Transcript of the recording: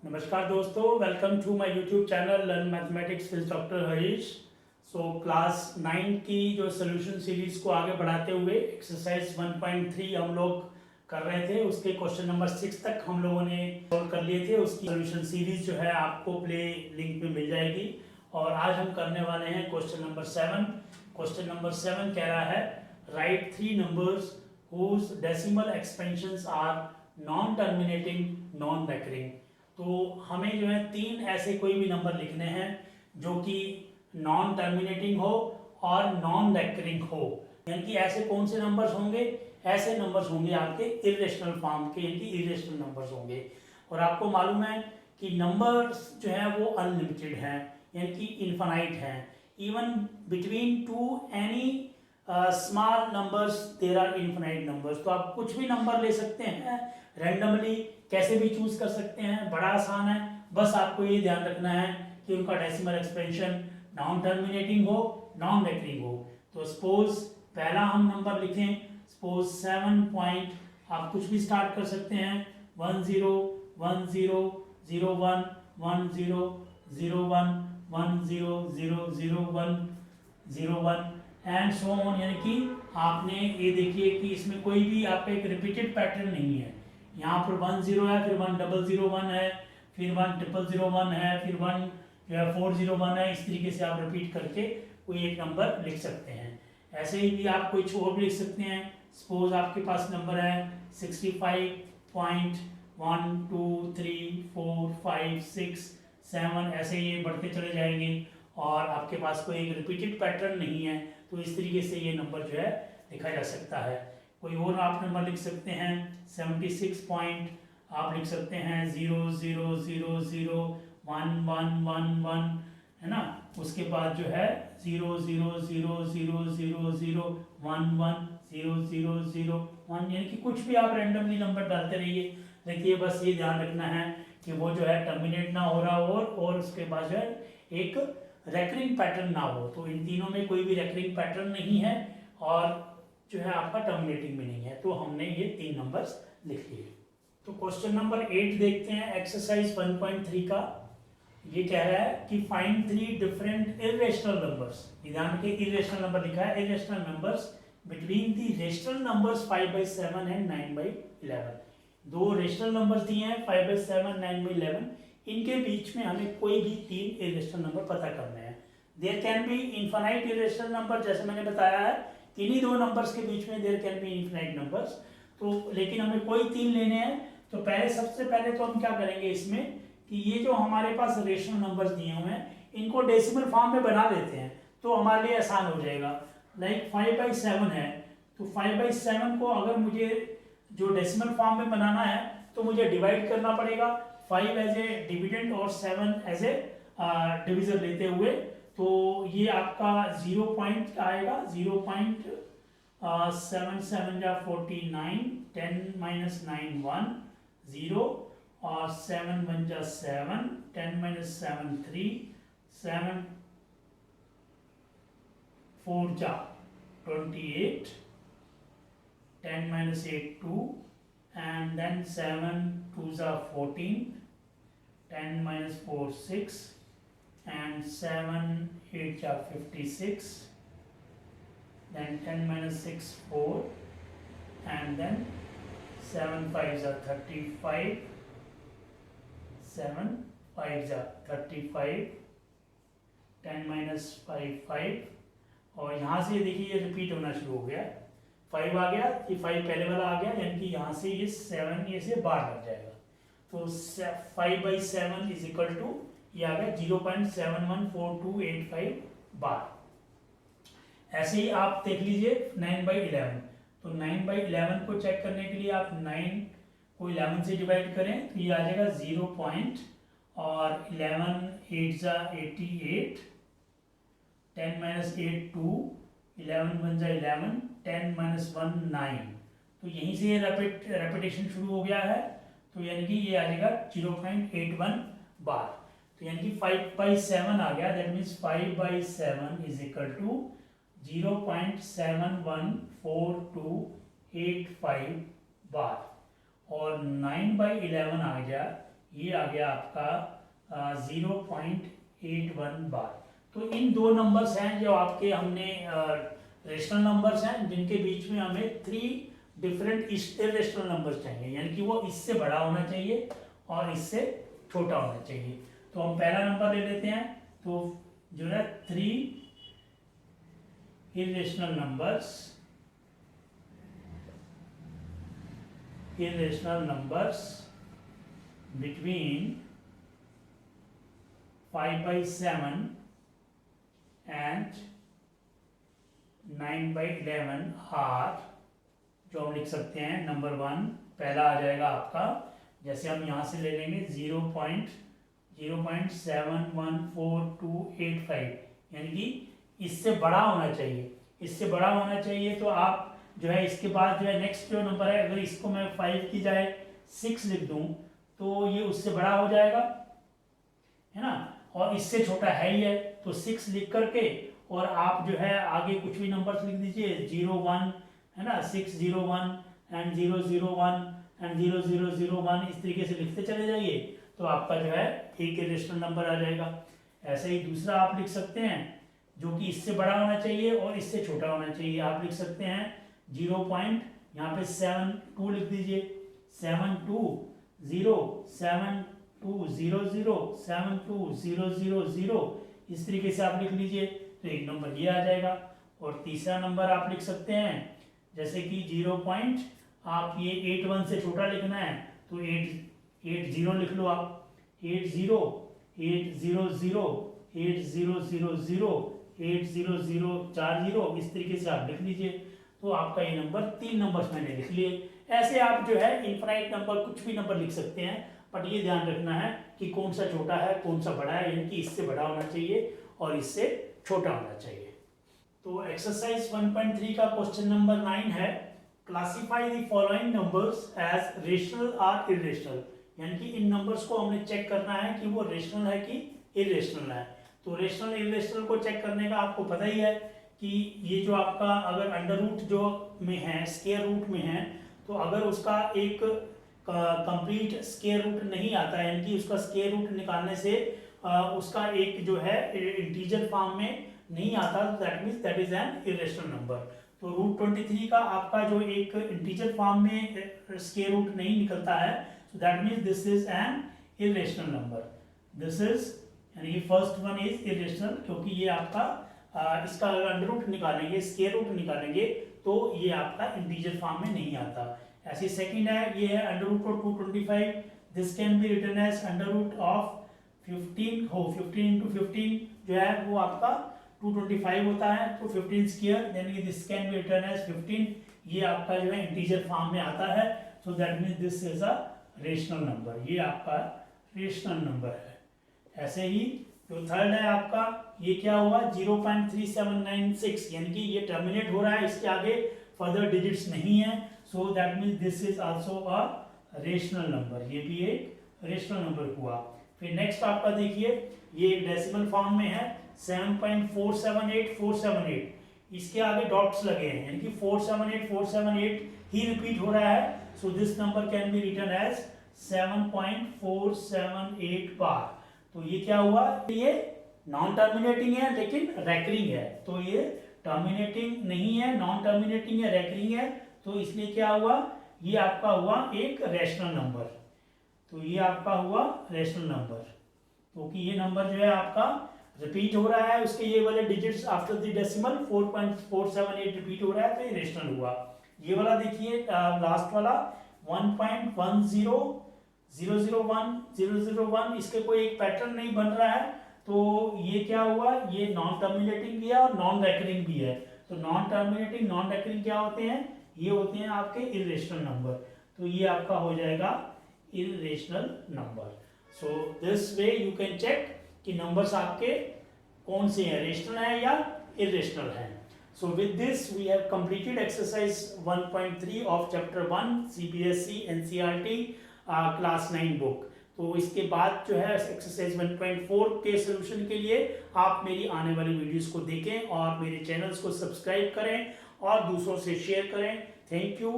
नमस्कार दोस्तों, welcome to my YouTube channel learn mathematics with doctor Harish. Class 9 की जो सोल्यूशन सीरीज को आगे बढ़ाते हुए एक्सरसाइज 1.3 हम लोग कर रहे थे। उसके क्वेश्चन नंबर 6 तक हम लोगों ने सॉल्व कर लिए थे। उसकी सोल्यूशन सीरीज जो है आपको प्ले लिंक में मिल जाएगी। और आज हम करने वाले हैं क्वेश्चन नंबर 7। क्वेश्चन नंबर 7 कह रहा है right 3 numbers whose decimal expansions are non terminating non recurring. तो हमें जो है 3 ऐसे कोई भी नंबर लिखने हैं जो कि नॉन टर्मिनेटिंग हो और नॉन रेकरिंग हो। यानी कि ऐसे कौन से नंबर्स होंगे? ऐसे नंबर्स होंगे आपके इरेशनल फॉर्म के, यानी कि इरेशनल नंबर्स होंगे। और आपको मालूम है कि नंबर्स जो है वो अनलिमिटेड हैं, यानी कि इन्फानाइट हैं। Even between two any small numbers there are infinite numbers. तो आप कुछ भी नंबर ले सकते हैं रैंडमली, कैसे भी चूज कर सकते हैं। बड़ा आसान है, बस आपको ये ध्यान रखना है कि उनका डेसिमल एक्सपेंशन नॉन टर्मिनेटिंग हो, नॉन रेकरिंग हो। तो सपोज पहला हम नंबर लिखें, सपोज 7 पॉइंट, आप कुछ भी स्टार्ट कर सकते हैं 10 10 0 1 10 01 10 0 1 01 एंड सो ऑन। यानी कि आपने ये देखिए कि इसमें कोई भी आपका एक रिपीटेड पैटर्न नहीं है। यहाँ पर 1 0 है, फिर 1 001 है, फिर 1 001 है, फिर 1 जो है 401 है। इस तरीके से आप रिपीट करके कोई एक नंबर लिख सकते हैं। ऐसे ही भी आप कोई और भी लिख सकते हैं। सपोज आपके पास नंबर है 65.1 2 3 4 5 6 7, ऐसे ये बढ़ते चले जाएंगे और आपके पास कोई एक रिपीटेड पैटर्न नहीं है। तो इस तरीके से ये नंबर जो है लिखा जा सकता है। कोई और आप नंबर लिख सकते हैं 76 पॉइंट, आप लिख सकते हैं 0 0 0 0 1 1 1 1, है ना। उसके बाद जो है 0 0 0 0 0 0 1 1 0 0 0 1, यानी कि कुछ भी आप रैंडमली नंबर डालते रहिए। देखिए बस ये ध्यान रखना है कि वो जो है टर्मिनेट ना हो रहा हो और उसके बाद जो है एक रेकरिंग पैटर्न ना हो। तो इन तीनों में कोई भी रेकरिंग पैटर्न नहीं है और जो है आपका टर्मिनेटिंग भी नहीं है। तो हमने ये 3 नंबर्स लिख लिए। तो क्वेश्चन नंबर 8 देखते हैं एक्सरसाइज 1.3 का। ये कह रहा है कि फाइंड 3 डिफरेंट इरेशनल नंबर्स। ध्यान के इरेशनल नंबर लिखा है, irrational numbers between the rational numbers 5/7 and 9/11। दो रेशनल नंबर्स दिए हैं 5/7 9/11। इनके बीच में हमें कोई भी 3 इरेशनल नंबर पता करने हैं। There can be infinite irrational number, जैसे मैंने बताया है किन्हीं दो नंबर्स के बीच में there can be infinite numbers. तो लेकिन हमें कोई 3 लेने हैं। तो सबसे पहले तो हम क्या करेंगे इसमें कि ये जो हमारे पास रेशनल नंबर्स दिए हुए हैं इनको डेसिमल फॉर्म में बना देते हैं, तो हमारे लिए आसान हो जाएगा। लाइक 5/7 है, तो 5/7 को अगर मुझे जो डेसिमल फॉर्म में बनाना है तो मुझे डिवाइड करना पड़ेगा, 5 एज ए डिविडेंड और 7 एज ए डिविजर लेते हुए। तो ये आपका 0 पॉइंट आएगा, 0.7 जा 49, 10 - 9 1 0 और 7 1 जा 7, 10 - 7 3, 7 4 जा 28, 10 - 8 2, and then 7 2s are 14, 10 - 4 6, and 7 8 are 56, then 10 - 6 4, and then 7 5s are 35, 7 5s are 35, 10 - 5 5, और यहाँ से देखिए ये रिपीट होना शुरू हो गया। 5 आ गया, ये 5 पहले वाला आ गया, यानी कि यहाँ से ये 7 ये से बाहर लग जाएगा। तो 5/7 इज इक्वल टू ये आ गया 0.714285 बार। ऐसे ही आप देख लीजिए 9/11। तो 9/11 को चेक करने के लिए आप 9 को 11 से डिवाइड करें तो ये आ जाएगा 0 पॉइंट, और 11 8 जा 88, 10 - 8 2, 11 1 जा 11, 10 - 1 9। तो यहीं से ये रेपिटेशन शुरू हो गया है। तो यानी कि ये आ जाएगा 0.81 बार। तो यानी कि 5/7 आ गया, that means 5/7 is equal to 0.714285 bar. और 9/11 आ गया, ये आ गया आपका 0.81 बार। तो इन दो नंबर्स हैं जो आपके हमने रेशनल नंबर्स हैं, जिनके बीच में हमें 3 डिफरेंट इरेशनल नंबर्स चाहिए, यानी कि वो इससे बड़ा होना चाहिए और इससे छोटा होना चाहिए। तो हम पहला नंबर ले लेते हैं। तो जो है 3 irrational numbers between 5/7 and 9/11 are, जो हम लिख सकते हैं नंबर 1 पहला आ जाएगा आपका, जैसे हम यहाँ से ले लेंगे 0.714285, यानी कि इससे बड़ा होना चाहिए। इससे बड़ा होना चाहिए तो आप जो है इसके बाद जो है नेक्स्ट जो नंबर है, अगर इसको मैं 5 की जाए 6 लिख दूं तो ये उससे बड़ा हो जाएगा, है ना, और इससे छोटा है ही है। तो 6 लिख करके और आप जो है आगे कुछ भी नंबर लिख दीजिए, 01, है ना, 601 एंड 001 एंड 0001, इस तरीके से लिखते चले जाइए तो आपका जो है एक इरेशनल नंबर आ जाएगा। ऐसे ही दूसरा आप लिख सकते हैं जो कि इससे बड़ा होना चाहिए और इससे छोटा होना चाहिए। आप लिख सकते हैं 0. यहाँ पे 72 लिख दीजिए, 72072007200, इस तरीके से आप लिख लीजिए तो एक नंबर ये आ जाएगा। और तीसरा नंबर आप लिख सकते हैं जैसे कि 0. आप ये 81 से छोटा लिखना है तो 80 लिख लो आप, 80 800 8000 80040, इस तरीके से आप लिख लीजिए तो आपका ये नंबर 3 नंबर्स मैंने लिख लिए। ऐसे आप जो है इनफाइनाइट नंबर कुछ भी नंबर लिख सकते हैं, बट ये ध्यान रखना है कि कौन सा छोटा है कौन सा बड़ा है, यानी कि इससे बड़ा होना चाहिए और इससे छोटा होना चाहिए। तो एक्सरसाइज 1.3 का क्वेश्चन नंबर 9 है, classify the following numbers as rational और इरेशनल, यानी कि इन नंबर्स को हमने चेक करना है कि वो रेशनल है कि इरेशनल है। तो रेशनल इरेशनल को चेक करने का आपको पता ही है कि ये जो आपका अगर अंडर रूट जो में है, स्क्वायर रूट में है, तो अगर उसका एक कंप्लीट स्क्वायर रूट नहीं आता है, यानी कि उसका स्क्वायर रूट निकालने से उसका एक जो है इंटीजर फॉर्म में नहीं आता, तो that means that is an irrational number. तो √23 का आपका जो एक इंटीजर फॉर्म में स्क्वायर रूट नहीं निकलता है, so that means this is an irrational number. This is, यानी कि फर्स्ट वन इज इरेशनल, क्योंकि ये आपका इसका अगर अंडर रूट निकालेंगे, स्क्वायर रूट निकालेंगे तो ये आपका इंटीजर फॉर्म में नहीं आता। ऐसे सेकंड है, ये है under root of 225, this can be written as under root of 15 हो 15 into 15 जो है वो आपका 225 होता है, तो 15 स्क्वायर, यानी कि this can be written as 15, ये आपका जो है इंटीजर फॉर्म में आता है, so that means this is a rational number, ये आपका रेशनल नंबर है। ऐसे ही जो थर्ड है आपका, ये क्या हुआ 0.3796, यानी कि ये टर्मिनेट हो रहा है, इसके आगे फर्दर डिजिट्स नहीं है, so that means this is also a rational number, ये भी एक रेशनल नंबर हुआ। फिर नेक्स्ट आपका देखिए, ये एक डेसिमल फॉर्म में है 7.478478, इसके आगे डॉट्स लगे हैं, यानी कि 478 ही रिपीट हो रहा है, so this number can be written as 7.478 bar. तो ये क्या हुआ, ये नॉन टर्मिनेटिंग है लेकिन रैकरिंग है, तो ये टर्मिनेटिंग नहीं है, नॉन टर्मिनेटिंग है, रैकरिंग है, तो इसलिए क्या हुआ, ये आपका हुआ एक रैशनल नंबर। तो ये आपका हुआ रैशनल नंबर, क्योंकि ये नंबर जो है आपका रिपीट हो रहा है, उसके ये वाले digits after the decimal 4.478 repeat हो रहा है, तो ये रैशनल हुआ। ये वाला देखिए लास्ट वाला 1.10001, इसके कोई एक पैटर्न नहीं बन रहा है, तो ये क्या हुआ, ये नॉन टर्मिनेटिंग भी है और नॉन रैकरिंग भी है। तो नॉन टर्मिनेटिंग नॉन रैकरिंग क्या होते हैं, ये होते हैं आपके इरेशनल नंबर, तो ये आपका हो जाएगा irrational number. So this way you can check कि नंबर्स आपके कौन से हैं, रेशनल है या इरेशनल है। So with this we have completed exercise 1.3 of chapter 1 CBSE NCERT class 9 book। तो इसके बाद जो है एक्सरसाइज 1.4 के सोल्यूशन के लिए आप मेरी आने वाली वीडियोस को देखें और मेरे चैनल्स को सब्सक्राइब करें और दूसरों से शेयर करें। Thank you.